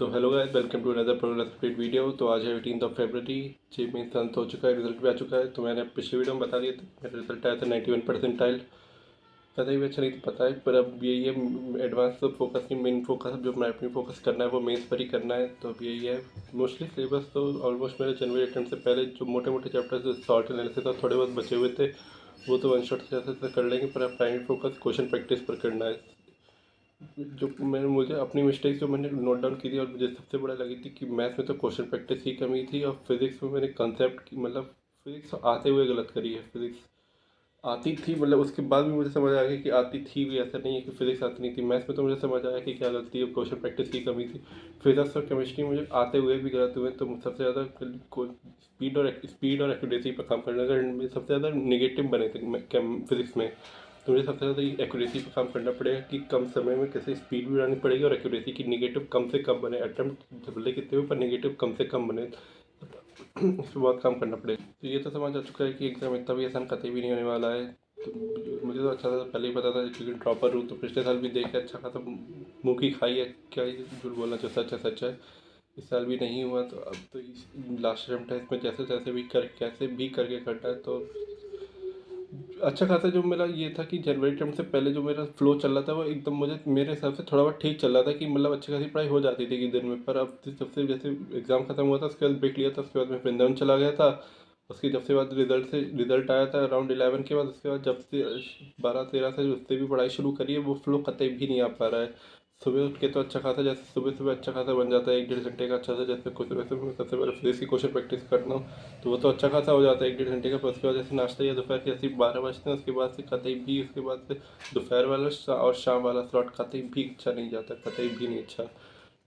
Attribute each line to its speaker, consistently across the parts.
Speaker 1: तो hello guys, welcome to another progress update video. तो आज है 18 फरवरी। 6 मई अंत हो चुका है, रिजल्ट भी आ चुका है। तो मैंने पिछले वीडियो में बता दिया था मेरा रिजल्ट आया था 91%। पता ही भी अच्छा नहीं तो पता है, पर अब यही है एडवांस तो फोकस नहीं, मेन फोकस जो मैं अपनी फोकस करना है वो मेंस पर ही करना है। तो अब यही है। मोस्टली सिलेबस तो ऑलमोस्ट मेरे जनवरी अटेम्प्ट से पहले जो मोटे मोटे चैप्टर्स जो शॉर्ट एनालिसिस और थोड़े बहुत बचे हुए थे वो तो वन शॉट से जैसे कर लेंगे, पर अब प्राइमरी फोकस क्वेश्चन प्रैक्टिस पर करना है। जो मैंने मुझे अपनी मिस्टेक जो मैंने नोट डाउन की थी और मुझे सबसे बड़ा लगी थी कि मैथ्स में तो क्वेश्चन प्रैक्टिस की कमी थी और फिजिक्स में मैंने कंसेप्ट की मतलब फिजिक्स आते हुए गलत करी है। फिजिक्स आती थी, मतलब उसके बाद भी मुझे समझ आ गया कि आती थी भी, ऐसा नहीं है कि फिजिक्स आती नहीं थी। मैथ्स में तो मुझे समझ आया कि क्या गलती है, क्वेश्चन प्रैक्टिस की कमी थी। फिजिक्स और केमिस्ट्री मुझे आते हुए भी गलत हुए, तो सबसे ज़्यादा स्पीड और एक्यूरेसी पर काम करना अगर सबसे ज़्यादा निगेटिव बने थे फिजिक्स में। तो मुझे सबसे ज़्यादा एक्यूरेसी पर काम करना पड़ेगा कि कम समय में कैसे स्पीड भी बढ़ानी पड़ेगी और एक्यूरेसी की निगेटिव कम से कम बने। अटैम्प्ट भले कितने हुए पर निगेटिव कम से कम बने। उस पर बहुत काम करना पड़ेगा। तो ये तो समझ आ चुका है कि एग्ज़ाम इतना भी आसान कतई भी नहीं होने वाला है। तो मुझे तो अच्छा था, पहले ही पता था क्योंकि ड्रॉपर हूँ। तो पिछले साल भी देख के अच्छा खासा मुँह की खाई है, क्या ही झूठ बोलना, जो सच है सच है। इस साल भी नहीं हुआ, तो अब तो इस लास्ट अटेम्प्ट है, इसमें कैसे भी करके करना है। तो अच्छा खासा जो मेरा ये था कि जनवरी टर्म से पहले जो मेरा फ्लो चल रहा था वो एकदम मुझे मेरे हिसाब से थोड़ा बहुत ठीक चल रहा था कि मतलब अच्छी खासी पढ़ाई हो जाती थी कि दिन में। पर अब सबसे जैसे एग्ज़ाम खत्म हुआ था उसके बाद ब्रेक लिया था, उसके बाद मैं वृंदावन चला गया था। उसके जब से बाद रिजल्ट आया था अराउंड 11 के बाद, उसके बाद जब से 12-13 से उससे भी पढ़ाई शुरू करी है वो फ्लो कतई भी नहीं आ पा रहा है। सुबह उठ के तो अच्छा खासा, जैसे सुबह सुबह अच्छा खासा बन जाता है 1-1.5 घंटे का अच्छा सा। जैसे कुछ वैसे मैं सबसे पहले फिजिक्स की क्वेश्चन प्रैक्टिस करता हूँ तो वो तो अच्छा खासा हो जाता है 1-1.5 घंटे का। फिर उसके बाद जैसे नाश्ता या दोपहर के ऐसे 12 बजते हैं, उसके बाद से कतई भी उसके बाद से दोपहर वाला और शाम वाला स्लॉट कतई भी अच्छा नहीं जाता, कतई भी नहीं अच्छा।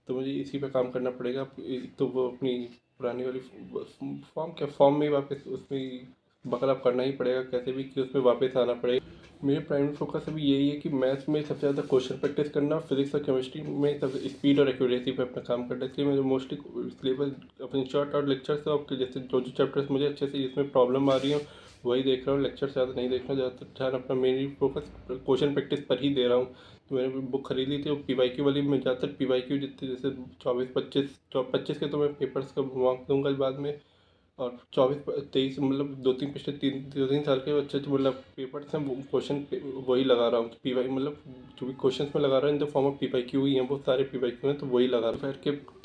Speaker 1: तो मुझे इसी पे काम करना पड़ेगा। तो वो अपनी पुरानी वाली फॉर्म में वापस उसमें बकअप करना ही पड़ेगा कैसे भी, कि उसमें वापस आना पड़ेगा। मेरे प्राइमरी फोकस अभी यही है कि मैथ्स में सबसे ज़्यादा क्वेश्चन प्रैक्टिस करना, फिजिक्स और केमिस्ट्री में सबसे स्पीड और एक्यूरेसी पे अपना काम करना। इसलिए मैं मोस्टली सिलेबस अपने शॉर्ट आउट लेक्चर्स तो आपके जैसे जो चैप्टर्स मुझे अच्छे से जिसमें प्रॉब्लम आ रही हो वही देख रहा हूँ। लेक्चर ज़्यादा नहीं देखना, ज़्यादातर ध्यान अपना मेरी फोकस क्वेश्चन प्रैक्टिस पर ही दे रहा हूँ। तो मैंने बुक खरीदी थी वो PYQ वाली। मैं ज़्यादातर PYQ जितने जैसे 24-25 के तो मैं पेपर्स का मार्क दूंगा बाद में। और 24-23 मतलब 2-3 साल के अच्छे अच्छे मतलब पेपर्स हैं, वो क्वेश्चन वही लगा रहा हूँ। तो PY मतलब जो भी क्वेश्चन में लगा रहा हूँ in the form of PYQ ही हैं, वो सारे PYQ हैं, तो वही लगा रहा हूँ।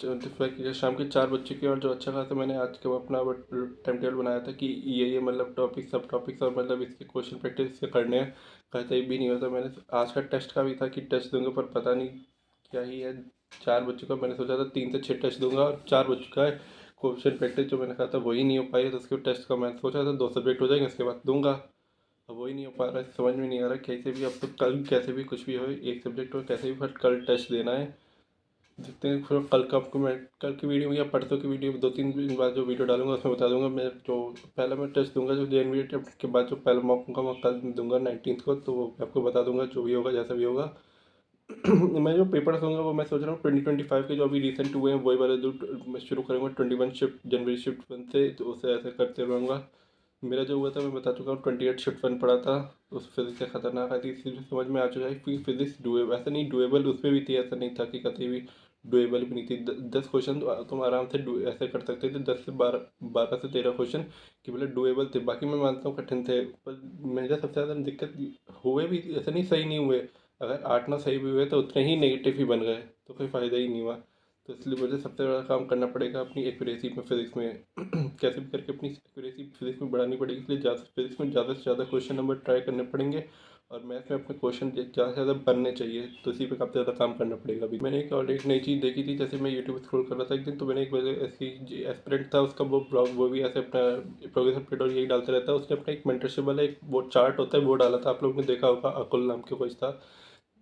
Speaker 1: दोपहर के शाम के 4 बज चुके और जो अच्छा खासा मैंने आज का अपना टाइम टेबल बनाया था कि ये मतलब टॉपिक सब टॉपिक्स और मतलब इसके क्वेश्चन प्रैक्टिस इसके करने हैं, कहते भी नहीं होता। मैंने आज का टेस्ट का भी था कि टेस्ट दूंगा, पर पता नहीं क्या ही है। 4 बज चुका, मैंने सोचा था 3 से 6 टेस्ट दूंगा और 4 बज चुका है। क्वेश्चन प्रैक्टिस जो मैंने कहा था वही नहीं हो पाई, तो उसके टेस्ट का मैंने सोचा था 2 सब्जेक्ट हो जाएंगे उसके बाद दूंगा। अब वही नहीं हो पा रहा है, समझ में नहीं आ रहा कैसे भी। अब तो कल कैसे भी कुछ भी हो एक सब्जेक्ट हो कैसे भी, बट कल टेस्ट देना है। देखते हैं फिर कल का आपको मैं कल की वीडियो या परसों की वीडियो 2-3 दिन बाद जो वीडियो डालूंगा उसमें बता दूंगा। मैं जो पहला मैं टेस्ट दूंगा जो जनवरी टेस्ट के बाद जो पहला मॉक का मैं कल दूंगा 19 को, तो वो आपको बता दूंगा जो भी होगा जैसा भी होगा। मैं जो पेपर दूंगा वो मैं सोच रहा हूँ 2025 के जो अभी रिसेंट हुए हैं वही वाले दो मैं शुरू करूँगा 21 शिफ्ट जनवरी शिफ्ट 1 से, तो उसे ऐसे करते रहूँगा। मेरा जो हुआ था मैं बता चुका हूँ 28 शिफ्ट 1 पढ़ा था, उस फिजिक्स से खतरनाक आई थी, इसलिए समझ में आ चुका है कि फिजिक्स डुएबल, ऐसा नहीं डुएबल उसमें भी थी, ऐसा नहीं था कि कभी भी डुएबल भी नहीं थी। 10 क्वेश्चन तो तुम आराम से ऐसे कर सकते थे, 10 से 12 से 13 क्वेश्चन कि मतलब डुएबल थे। बाकी मैं मानता हूँ कठिन थे, पर मेरा सबसे ज़्यादा दिक्कत हुए भी ऐसा नहीं सही नहीं हुए। अगर 8-9 सही भी हुए तो उतने ही नेगेटिव ही बन गए, तो कोई फ़ायदा ही नहीं हुआ। तो इसलिए मुझे सबसे बड़ा काम करना पड़ेगा अपनी एक्यूरेसी में फिजिक्स में कैसे भी करके अपनी एक्यूरेसी फिजिक्स में बढ़ानी पड़ेगी। इसलिए ज़्यादा फिजिक्स में ज़्यादा से ज़्यादा क्वेश्चन नंबर ट्राई करने पड़ेंगे और मैथ में अपने क्वेश्चन ज़्यादा से ज़्यादा बनने चाहिए। तो इसी पे काफ़ी ज़्यादा काम करना पड़ेगा। अभी मैंने एक और एक नई चीज़ देखी थी, जैसे मैं यूट्यूब स्क्रॉल कर रहा था एक दिन, तो मैंने एक वजह ऐसी एस्पिरेंट था उसका वो ब्लॉग, वो भी ऐसे अपना प्रोग्रेस अपडेट और यही डालता रहता है। उसने अपना एक मेंटरशिप वाला एक वो चार्ट होता है वो डाला था, आप लोगों ने देखा होगा, अकुल नाम के कोच था।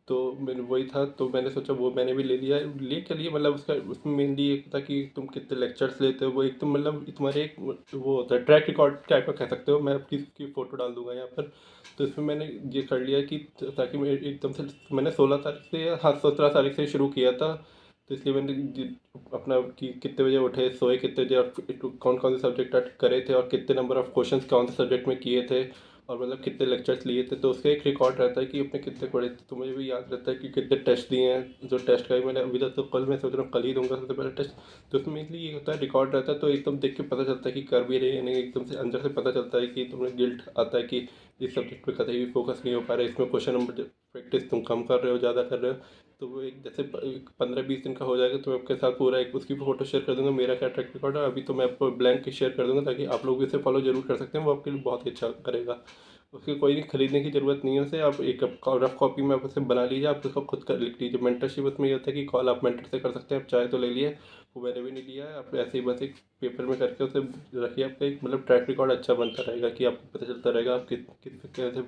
Speaker 1: तो मैंने वही था, तो मैंने सोचा वो मैंने भी ले लिया। ले के लिए मतलब उसका उसमें मेनली एक था कि तुम कितने लेक्चर्स लेते हो, वो एक तो मतलब तुम्हारे एक वो होता है ट्रैक रिकॉर्ड टाइप का कह सकते हो। मैं अपनी की फ़ोटो डाल दूंगा यहाँ पर। तो इसमें मैंने ये कर लिया कि ताकि मैं एकदम से मैंने 16 तारीख से या हाँ 17 तारीख से शुरू किया था। तो इसलिए मैंने अपना कि कितने बजे उठे, सोए कितने बजे और कौन कौन से सब्जेक्ट करे थे और कितने नंबर ऑफ़ क्वेश्चंस कौन से सब्जेक्ट में किए थे और मतलब कितने लेक्चर्स लिए थे, तो उसका एक रिकॉर्ड रहता है कि अपने कितने पढ़े थे। तो मुझे भी याद रहता है कि कितने टेस्ट दिए हैं। जो टेस्ट का भी मैंने अभी तक, तो कल मैं सोच रहा हूँ कल ही दूंगा सबसे पहले टेस्ट। तो उसमें मेनली ये होता है, रिकॉर्ड रहता है, तो एकदम देख के पता चलता है कि कर भी रहे हैं नहीं, एकदम से अंदर से पता चलता है कि तुम्हें गिल्ट आता है कि इस सब्जेक्ट पे कतई भी फोकस नहीं हो पा रहा है, इसमें क्वेश्चन नंबर प्रैक्टिस तुम कम कर रहे हो, ज़्यादा कर रहे हो। तो वो एक जैसे 15-20 दिन का हो जाएगा, तो मैं आपके साथ पूरा एक उसकी भी फोटो शेयर कर दूंगा, मेरा क्या ट्रैक रिकॉर्ड है। अभी तो मैं आपको ब्लैंक की शेयर कर दूंगा, ताकि आप लोग भी इसे फॉलो जरूर कर सकते हैं, वो आपके लिए बहुत ही अच्छा करेगा। उसकी कोई नहीं खरीदने की ज़रूरत नहीं है उसे, आप एक रफ कॉपी में आप उसे बना लीजिए, आप उसको खुद कर लिख लीजिए। मेंटरशिप उसमें ये होता है कि कॉल आप मेंटर से कर सकते हैं, आप चाहे तो ले लिए, वो मैंने भी नहीं लिया है। आप ऐसे ही बस एक पेपर में करके उसे रखिए, आपका एक मतलब ट्रैक रिकॉर्ड अच्छा बनता रहेगा कि आपको पता चलता रहेगा आप किस किस कैसे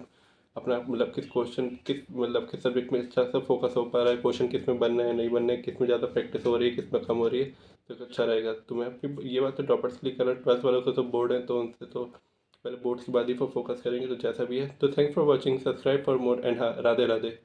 Speaker 1: अपना मतलब किस क्वेश्चन किस मतलब किस सब्जेक्ट में अच्छा सा फोकस हो पा रहा है, क्वेश्चन किस में बनना है नहीं बनना है, किस में ज़्यादा प्रैक्टिस हो रही है, किस में कम हो रही है। तो अच्छा रहेगा। तो मैं अपनी ये बात तो ड्रॉपर्स के लिए कर रहा हूँ, 12th वालों को तो बोर्ड है, तो उनसे तो पहले बोर्ड्स के बाद ही फोकस करेंगे, तो जैसा भी है। तो thanks for watching, subscribe for more, and हाँ, राधे राधे।